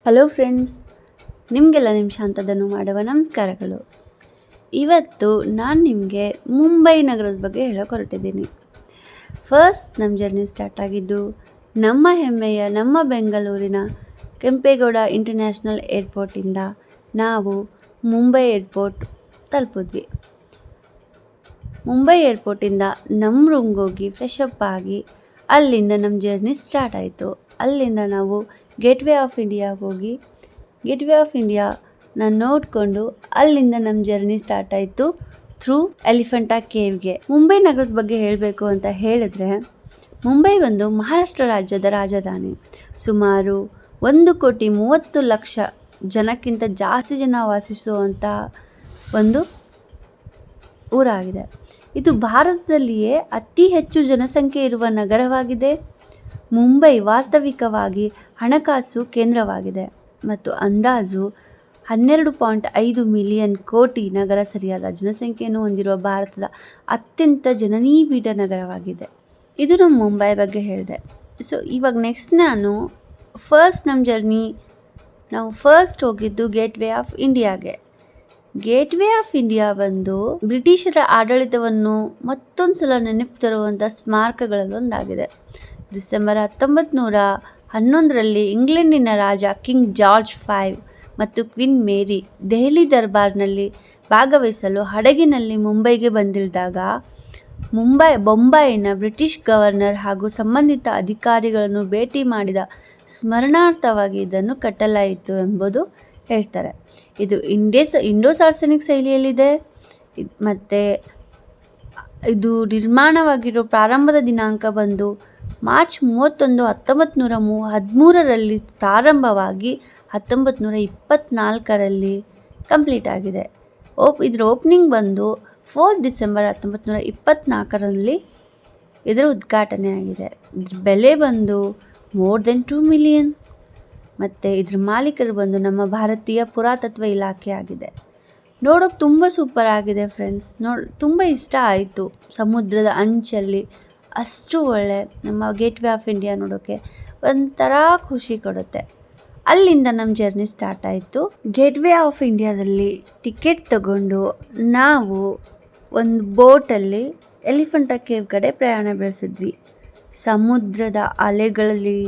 Hello friends, ನಿಮಗೆಲ್ಲ ನಿಮ್ಮ ಶಾಂತದನ್ನು ಮಾಡುವ ನಮಸ್ಕಾರಗಳು. ಇವತ್ತು ನಾನು ನಿಮಗೆ ಮುಂಬೈ ನಗರದ ಬಗ್ಗೆ ಹೇಳೋಕೆ ಹೊರಟಿದ್ದೀನಿ. ಫಸ್ಟ್ ನಮ್ಮ ಜರ್ನಿ ಸ್ಟಾರ್ಟ್ ಆಗಿದ್ದು ನಮ್ಮ ಹೆಮ್ಮೆಯ ನಮ್ಮ ಬೆಂಗಳೂರಿನ ಕೆಂಪೇಗೌಡ ಇಂಟರ್ನ್ಯಾಷನಲ್ ಏರ್ಪೋರ್ಟಿಂದ ನಾವು ಮುಂಬೈ ಏರ್ಪೋರ್ಟ್ ತಲುಪಿದ್ವಿ. ಮುಂಬೈ ಏರ್ಪೋರ್ಟಿಂದ ನಮ್ಮ ರೂಮ್ಗೆ ಹೋಗಿ ಫ್ರೆಶ್ ಅಪ್ ಆಗಿ ಅಲ್ಲಿಂದ ನಮ್ಮ ಜರ್ನಿ ಸ್ಟಾರ್ಟ್ ಆಯಿತು. ಅಲ್ಲಿಂದ ನಾವು ಗೇಟ್ವೇ ಆಫ್ ಇಂಡಿಯಾಗೆ ಹೋಗಿ ಗೇಟ್ವೇ ಆಫ್ ಇಂಡಿಯಾನ ನೋಡಿಕೊಂಡು ಅಲ್ಲಿಂದ ನಮ್ಮ ಜರ್ನಿ ಸ್ಟಾರ್ಟ್ ಆಯಿತು ಥ್ರೂ ಎಲಿಫೆಂಟಾ ಕೇವ್ಗೆ. ಮುಂಬೈ ನಗರದ ಬಗ್ಗೆ ಹೇಳಬೇಕು ಅಂತ ಹೇಳಿದ್ರೆ, ಮುಂಬೈ ಒಂದು ಮಹಾರಾಷ್ಟ್ರ ರಾಜ್ಯದ ರಾಜಧಾನಿ. ಸುಮಾರು 1,30,00,000 ಜನಕ್ಕಿಂತ ಜಾಸ್ತಿ ಜನ ವಾಸಿಸುವಂಥ ಒಂದು ಊರಾಗಿದೆ. ಇದು ಭಾರತದಲ್ಲಿಯೇ ಅತಿ ಹೆಚ್ಚು ಜನಸಂಖ್ಯೆ ಇರುವ ನಗರವಾಗಿದೆ. ಮುಂಬೈ ವಾಸ್ತವಿಕವಾಗಿ ಹಣಕಾಸು ಕೇಂದ್ರವಾಗಿದೆ ಮತ್ತು ಅಂದಾಜು 12.5 ಮಿಲಿಯನ್ ಕೋಟಿ ನಗರ ಸರಿಯಾದ ಜನಸಂಖ್ಯೆಯನ್ನು ಹೊಂದಿರುವ ಭಾರತದ ಅತ್ಯಂತ ಜನನಿಬಿಡ ನಗರವಾಗಿದೆ. ಇದು ನಮ್ಮ ಮುಂಬೈ ಬಗ್ಗೆ ಹೇಳಿದೆ. ಸೊ ಇವಾಗ ನೆಕ್ಸ್ಟ್ ನಾವು ಫಸ್ಟ್ ಹೋಗಿದ್ದು ಗೇಟ್ವೇ ಆಫ್ ಇಂಡಿಯಾಗೆ. ಗೇಟ್ವೇ ಆಫ್ ಇಂಡಿಯಾ ಬಂದು ಬ್ರಿಟಿಷರ ಆಡಳಿತವನ್ನು ಮತ್ತೊಂದು ಸಲ ನೆನಪು ತರುವಂಥ ಸ್ಮಾರಕಗಳಲ್ಲೊಂದಾಗಿದೆ. ಡಿಸೆಂಬರ್ 1911ರಲ್ಲಿ ಇಂಗ್ಲೆಂಡಿನ ರಾಜ ಕಿಂಗ್ ಜಾರ್ಜ್ V ಮತ್ತು ಕ್ವೀನ್ ಮೇರಿ ದೆಹಲಿ ದರ್ಬಾರ್ನಲ್ಲಿ ಭಾಗವಹಿಸಲು ಹಡಗಿನಲ್ಲಿ ಮುಂಬೈಗೆ ಬಂದಿಳಿದಾಗ ಬೊಂಬಾಯಿನ ಬ್ರಿಟಿಷ್ ಗವರ್ನರ್ ಹಾಗೂ ಸಂಬಂಧಿತ ಅಧಿಕಾರಿಗಳನ್ನು ಭೇಟಿ ಮಾಡಿದ ಸ್ಮರಣಾರ್ಥವಾಗಿ ಇದನ್ನು ಕಟ್ಟಲಾಯಿತು ಎಂಬುದು ಹೇಳ್ತಾರೆ. ಇದು ಇಂಡೋ ಸಾರ್ಸನಿಕ್ ಶೈಲಿಯಲ್ಲಿದೆ ಮತ್ತು ಇದು ನಿರ್ಮಾಣವಾಗಿರೋ ಪ್ರಾರಂಭದ ದಿನಾಂಕ ಬಂದು ಮಾರ್ಚ್ 31, 1913ರಲ್ಲಿ ಪ್ರಾರಂಭವಾಗಿ 1924ರಲ್ಲಿ ಕಂಪ್ಲೀಟ್ ಆಗಿದೆ. ಇದರ ಓಪನಿಂಗ್ ಬಂದು 4 ಡಿಸೆಂಬರ್ 1924ರಲ್ಲಿ ಇದರ ಉದ್ಘಾಟನೆ ಆಗಿದೆ. ಇದ್ರ ಬೆಲೆ ಬಂದು ಮೋರ್ ದೆನ್ 2 ಮಿಲಿಯನ್ ಮತ್ತು ಇದ್ರ ಮಾಲೀಕರು ಬಂದು ನಮ್ಮ ಭಾರತೀಯ ಪುರಾತತ್ವ ಇಲಾಖೆ ಆಗಿದೆ. ನೋಡೋಕೆ ತುಂಬ ಸೂಪರ್ ಆಗಿದೆ ಫ್ರೆಂಡ್ಸ್. ತುಂಬ ಇಷ್ಟ ಆಯಿತು. ಸಮುದ್ರದ ಅಂಚಲ್ಲಿ ಅಷ್ಟು ಒಳ್ಳೆ ನಮ್ಮ ಗೇಟ್ವೇ ಆಫ್ ಇಂಡಿಯಾ ನೋಡೋಕ್ಕೆ ಒಂಥರ ಖುಷಿ ಕೊಡುತ್ತೆ. ಅಲ್ಲಿಂದ ನಮ್ಮ ಜರ್ನಿ ಸ್ಟಾರ್ಟ್ ಆಯಿತು. ಗೇಟ್ವೇ ಆಫ್ ಇಂಡಿಯಾದಲ್ಲಿ ಟಿಕೆಟ್ ತಗೊಂಡು ನಾವು ಒಂದು ಬೋಟಲ್ಲಿ ಎಲಿಫೆಂಟಾ ಕೇವ್ ಕಡೆ ಪ್ರಯಾಣ ಬೆಳೆಸಿದ್ವಿ. ಸಮುದ್ರದ ಅಲೆಗಳಲ್ಲಿ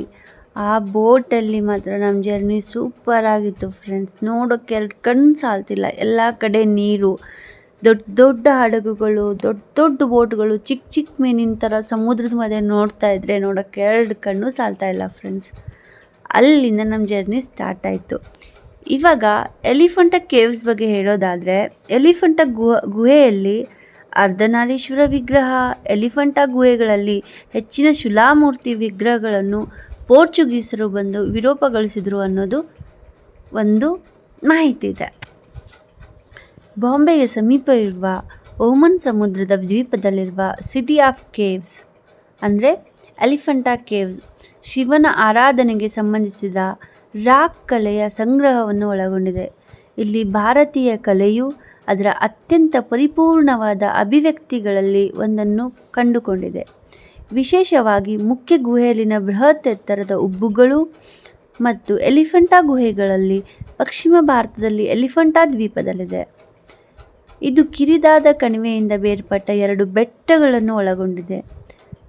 ಆ ಬೋಟಲ್ಲಿ ಮಾತ್ರ ನಮ್ಮ ಜರ್ನಿ ಸೂಪರ್ ಆಗಿತ್ತು ಫ್ರೆಂಡ್ಸ್. ನೋಡೋಕ್ಕೆ 2 ಕಣ್ಣು ಸಾಲ್ತಿಲ್ಲ. ಎಲ್ಲ ಕಡೆ ನೀರು, ದೊಡ್ಡ ದೊಡ್ಡ ಹಡಗುಗಳು, ದೊಡ್ಡ ದೊಡ್ಡ ಬೋಟ್ಗಳು, ಚಿಕ್ಕ ಚಿಕ್ಕ ಮೀನಿನ ಥರ ಸಮುದ್ರದ ಮಧ್ಯೆ ನೋಡ್ತಾ ಇದ್ರೆ ನೋಡೋಕ್ಕೆ 2 ಕಣ್ಣು ಸಾಲ್ತಾ ಇಲ್ಲ ಫ್ರೆಂಡ್ಸ್. ಅಲ್ಲಿಂದ ನಮ್ಮ ಜರ್ನಿ ಸ್ಟಾರ್ಟ್ ಆಯಿತು. ಇವಾಗ ಎಲಿಫೆಂಟಾ ಕೇವ್ಸ್ ಬಗ್ಗೆ ಹೇಳೋದಾದರೆ, ಎಲಿಫೆಂಟಾ ಗುಹೆಯಲ್ಲಿ ಅರ್ಧನಾರೀಶ್ವರ ವಿಗ್ರಹ, ಎಲಿಫೆಂಟಾ ಗುಹೆಗಳಲ್ಲಿ ಹೆಚ್ಚಿನ ಶಿಲಾಮೂರ್ತಿ ವಿಗ್ರಹಗಳನ್ನು ಪೋರ್ಚುಗೀಸರು ಬಂದು ವಿರೂಪಗೊಳಿಸಿದರು ಅನ್ನೋದು ಒಂದು ಮಾಹಿತಿ ಇದೆ. ಬಾಂಬೆಗೆ ಸಮೀಪ ಇರುವ ಓಮನ್ ಸಮುದ್ರದ ದ್ವೀಪದಲ್ಲಿರುವ ಸಿಟಿ ಆಫ್ ಕೇವ್ಸ್ ಅಂದರೆ ಎಲಿಫೆಂಟಾ ಕೇವ್ಸ್ ಶಿವನ ಆರಾಧನೆಗೆ ಸಂಬಂಧಿಸಿದ ರಾಕ್ ಕಲೆಯ ಸಂಗ್ರಹವನ್ನು ಒಳಗೊಂಡಿದೆ. ಇಲ್ಲಿ ಭಾರತೀಯ ಕಲೆಯು ಅದರ ಅತ್ಯಂತ ಪರಿಪೂರ್ಣವಾದ ಅಭಿವ್ಯಕ್ತಿಗಳಲ್ಲಿ ಒಂದನ್ನು ಕಂಡುಕೊಂಡಿದೆ. ವಿಶೇಷವಾಗಿ ಮುಖ್ಯ ಗುಹೆಯಲ್ಲಿನ ಬೃಹತ್ ಎತ್ತರದ ಉಬ್ಬುಗಳು ಮತ್ತು ಎಲಿಫೆಂಟಾ ಗುಹೆಗಳಲ್ಲಿ ಪಶ್ಚಿಮ ಭಾರತದಲ್ಲಿ ಎಲಿಫೆಂಟಾ ದ್ವೀಪದಲ್ಲಿದೆ. ಇದು ಕಿರಿದಾದ ಕಣಿವೆಯಿಂದ ಬೇರ್ಪಟ್ಟ 2 ಬೆಟ್ಟಗಳನ್ನು ಒಳಗೊಂಡಿದೆ.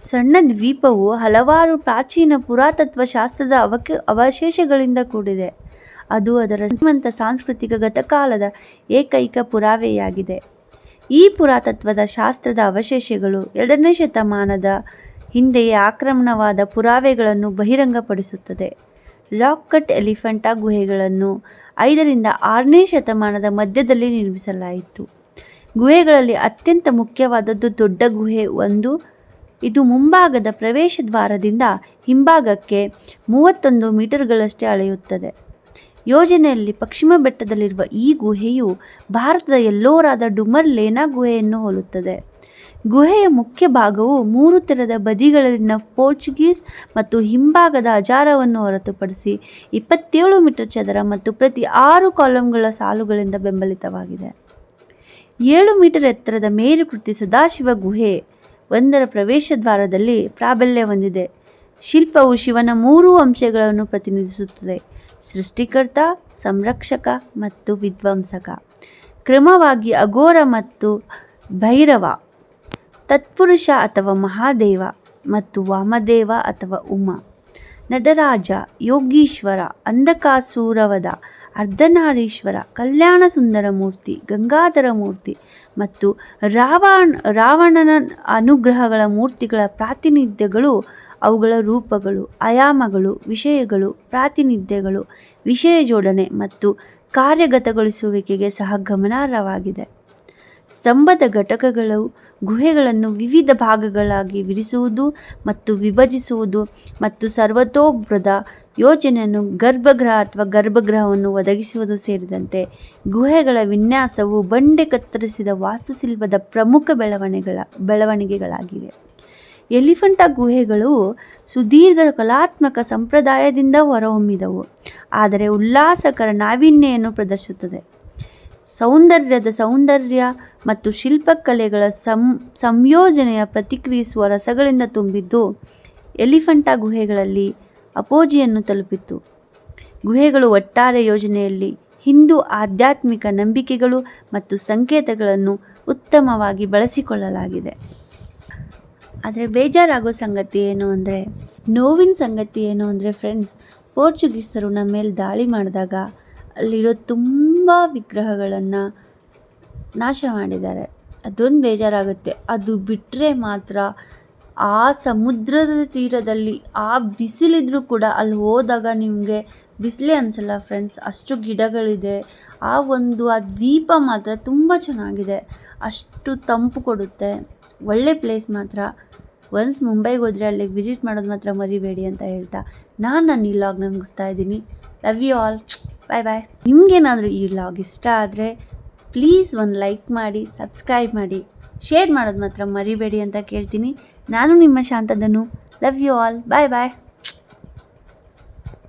ಸಣ್ಣ ದ್ವೀಪವು ಹಲವಾರು ಪ್ರಾಚೀನ ಪುರಾತತ್ವ ಶಾಸ್ತ್ರದ ಅವಶೇಷಗಳಿಂದ ಕೂಡಿದೆ. ಅದು ಅದರ ಶ್ರೀಮಂತ ಸಾಂಸ್ಕೃತಿಕ ಗತಕಾಲದ ಏಕೈಕ ಪುರಾವೆಯಾಗಿದೆ. ಈ ಪುರಾತತ್ವದ ಶಾಸ್ತ್ರದ ಅವಶೇಷಗಳು 2ನೇ ಶತಮಾನದ ಹಿಂದೆಯೇ ಆಕ್ರಮಣವಾದ ಪುರಾವೆಗಳನ್ನು ಬಹಿರಂಗಪಡಿಸುತ್ತದೆ. ರಾಕ್ ಕಟ್ ಎಲಿಫೆಂಟಾ ಗುಹೆಗಳನ್ನು 5ರಿಂದ 6ನೇ ಶತಮಾನದ ಮಧ್ಯದಲ್ಲಿ ನಿರ್ಮಿಸಲಾಯಿತು. ಗುಹೆಗಳಲ್ಲಿ ಅತ್ಯಂತ ಮುಖ್ಯವಾದದ್ದು ದೊಡ್ಡ ಗುಹೆ 1. ಇದು ಮುಂಭಾಗದ ಪ್ರವೇಶ ದ್ವಾರದಿಂದ ಹಿಂಭಾಗಕ್ಕೆ 31 ಮೀಟರ್ಗಳಷ್ಟೇ ಅಳೆಯುತ್ತದೆ. ಯೋಜನೆಯಲ್ಲಿ ಪಶ್ಚಿಮ ಬೆಟ್ಟದಲ್ಲಿರುವ ಈ ಗುಹೆಯು ಭಾರತದ ಎಲ್ಲೋರಾದ ಡುಮರ್ ಲೇನಾ ಗುಹೆಯನ್ನು ಹೋಲುತ್ತದೆ. ಗುಹೆಯ ಮುಖ್ಯ ಭಾಗವು 3 ತೆರೆದ ಬದಿಗಳಲ್ಲಿನ ಪೋರ್ಚುಗೀಸ್ ಮತ್ತು ಹಿಂಭಾಗದ ಹಜಾರವನ್ನು ಹೊರತುಪಡಿಸಿ 27 ಮೀಟರ್ ಚದರ ಮತ್ತು ಪ್ರತಿ 6 ಕಾಲಂಗಳ ಸಾಲುಗಳಿಂದ ಬೆಂಬಲಿತವಾಗಿದೆ. 7 ಮೀಟರ್ ಎತ್ತರದ ಮೇರುಕೃತಿ ಸದಾಶಿವ ಗುಹೆ 1ರ ಪ್ರವೇಶ ದ್ವಾರದಲ್ಲಿ ಪ್ರಾಬಲ್ಯ ಹೊಂದಿದೆ. ಶಿಲ್ಪವು ಶಿವನ 3 ಅಂಶಗಳನ್ನು ಪ್ರತಿನಿಧಿಸುತ್ತದೆ: ಸೃಷ್ಟಿಕರ್ತ, ಸಂರಕ್ಷಕ ಮತ್ತು ವಿಧ್ವಂಸಕ. ಕ್ರಮವಾಗಿ ಅಘೋರ ಮತ್ತು ಭೈರವ, ತತ್ಪುರುಷ ಅಥವಾ ಮಹಾದೇವ ಮತ್ತು ವಾಮದೇವ ಅಥವಾ ಉಮಾ, ನಟರಾಜ, ಯೋಗೀಶ್ವರ, ಅಂಧಕಾಸುರವಧ, ಅರ್ಧನಾರೀಶ್ವರ, ಕಲ್ಯಾಣ ಸುಂದರ ಮೂರ್ತಿ, ಗಂಗಾಧರ ಮೂರ್ತಿ ಮತ್ತು ರಾವಣನ ಅನುಗ್ರಹಗಳ ಮೂರ್ತಿಗಳ ಪ್ರಾತಿನಿಧ್ಯಗಳು, ಅವುಗಳ ರೂಪಗಳು, ಆಯಾಮಗಳು, ವಿಷಯಗಳು, ಪ್ರಾತಿನಿಧ್ಯಗಳು, ವಿಷಯ ಜೋಡಣೆ ಮತ್ತು ಕಾರ್ಯಗತಗೊಳಿಸುವಿಕೆಗೆ ಸಹ ಗಮನಾರ್ಹವಾಗಿದೆ. ಸ್ತಂಭದ ಘಟಕಗಳು ಗುಹೆಗಳನ್ನು ವಿವಿಧ ಭಾಗಗಳಾಗಿ ವಿರಿಸುವುದು ಮತ್ತು ವಿಭಜಿಸುವುದು ಮತ್ತು ಸರ್ವತೋಭೃದ ಯೋಜನೆಯನ್ನು ಗರ್ಭಗೃಹ ಅಥವಾ ಗರ್ಭಗೃಹವನ್ನು ಒದಗಿಸುವುದು ಸೇರಿದಂತೆ ಗುಹೆಗಳ ವಿನ್ಯಾಸವು ಬಂಡೆ ಕತ್ತರಿಸಿದ ವಾಸ್ತುಶಿಲ್ಪದ ಪ್ರಮುಖ ಬೆಳವಣಿಗೆಗಳಾಗಿವೆ. ಎಲಿಫೆಂಟಾ ಗುಹೆಗಳು ಸುದೀರ್ಘ ಕಲಾತ್ಮಕ ಸಂಪ್ರದಾಯದಿಂದ ಹೊರಹೊಮ್ಮಿದವು, ಆದರೆ ಉಲ್ಲಾಸಕರ ನಾವೀನ್ಯತೆಯನ್ನು ಪ್ರದರ್ಶಿಸುತ್ತದೆ. ಸೌಂದರ್ಯ ಮತ್ತು ಶಿಲ್ಪಕಲೆಗಳ ಸಂಯೋಜನೆಯ ಪ್ರತಿಕ್ರಿಯಿಸುವ ರಸಗಳಿಂದ ತುಂಬಿದ್ದು ಎಲಿಫೆಂಟಾ ಗುಹೆಗಳಲ್ಲಿ ಅಪೋಜಿಯನ್ನು ತಲುಪಿತು. ಗುಹೆಗಳು ಒಟ್ಟಾರೆ ಯೋಜನೆಯಲ್ಲಿ ಹಿಂದೂ ಆಧ್ಯಾತ್ಮಿಕ ನಂಬಿಕೆಗಳು ಮತ್ತು ಸಂಕೇತಗಳನ್ನು ಉತ್ತಮವಾಗಿ ಬಳಸಿಕೊಳ್ಳಲಾಗಿದೆ. ಆದರೆ ಬೇಜಾರಾಗೋ ಸಂಗತಿ ಏನು ಅಂದರೆ, ನೋವಿನ ಸಂಗತಿ ಏನು ಅಂದರೆ ಫ್ರೆಂಡ್ಸ್, ಪೋರ್ಚುಗೀಸರು ನಮ್ಮ ಮೇಲೆ ದಾಳಿ ಮಾಡಿದಾಗ ಅಲ್ಲಿರೋ ತುಂಬ ವಿಗ್ರಹಗಳನ್ನು ನಾಶ ಮಾಡಿದ್ದಾರೆ. ಅದೊಂದು ಬೇಜಾರಾಗುತ್ತೆ. ಅದು ಬಿಟ್ಟರೆ ಮಾತ್ರ ಆ ಸಮುದ್ರದ ತೀರದಲ್ಲಿ ಆ ಬಿಸಿಲಿದ್ರೂ ಕೂಡ ಅಲ್ಲಿ ಹೋದಾಗ ನಿಮಗೆ ಬಿಸಿಲೇ ಅನಿಸಲ್ಲ ಫ್ರೆಂಡ್ಸ್, ಅಷ್ಟು ಗಿಡಗಳಿದೆ. ಆ ದ್ವೀಪ ಮಾತ್ರ ತುಂಬ ಚೆನ್ನಾಗಿದೆ, ಅಷ್ಟು ತಂಪು ಕೊಡುತ್ತೆ. ಒಳ್ಳೆ ಪ್ಲೇಸ್ ಮಾತ್ರ. ಒನ್ಸ್ ಮುಂಬೈಗೆ ಹೋದರೆ ಅಲ್ಲಿಗೆ ವಿಸಿಟ್ ಮಾಡೋದು ಮಾತ್ರ ಮರಿಬೇಡಿ ಅಂತ ಹೇಳ್ತಾ ನನ್ನ ಈ ಲಾಗ್ನ ಮುಗಿಸ್ತಾ ಇದ್ದೀನಿ. Love you all. Bye bye. ನಿಮಗೇನಾದರೂ ಈ ಲಾಗ್ ಇಷ್ಟ ಆದರೆ ಪ್ಲೀಸ್ ಒಂದು ಲೈಕ್ ಮಾಡಿ, ಸಬ್ಸ್ಕ್ರೈಬ್ ಮಾಡಿ, ಶೇರ್ ಮಾಡೋದು ಮಾತ್ರ ಮರಿಬೇಡಿ ಅಂತ ಕೇಳ್ತೀನಿ. ನಾನು ನಿಮ್ಮ ಶಾಂತಧನು. Love you all. Bye bye.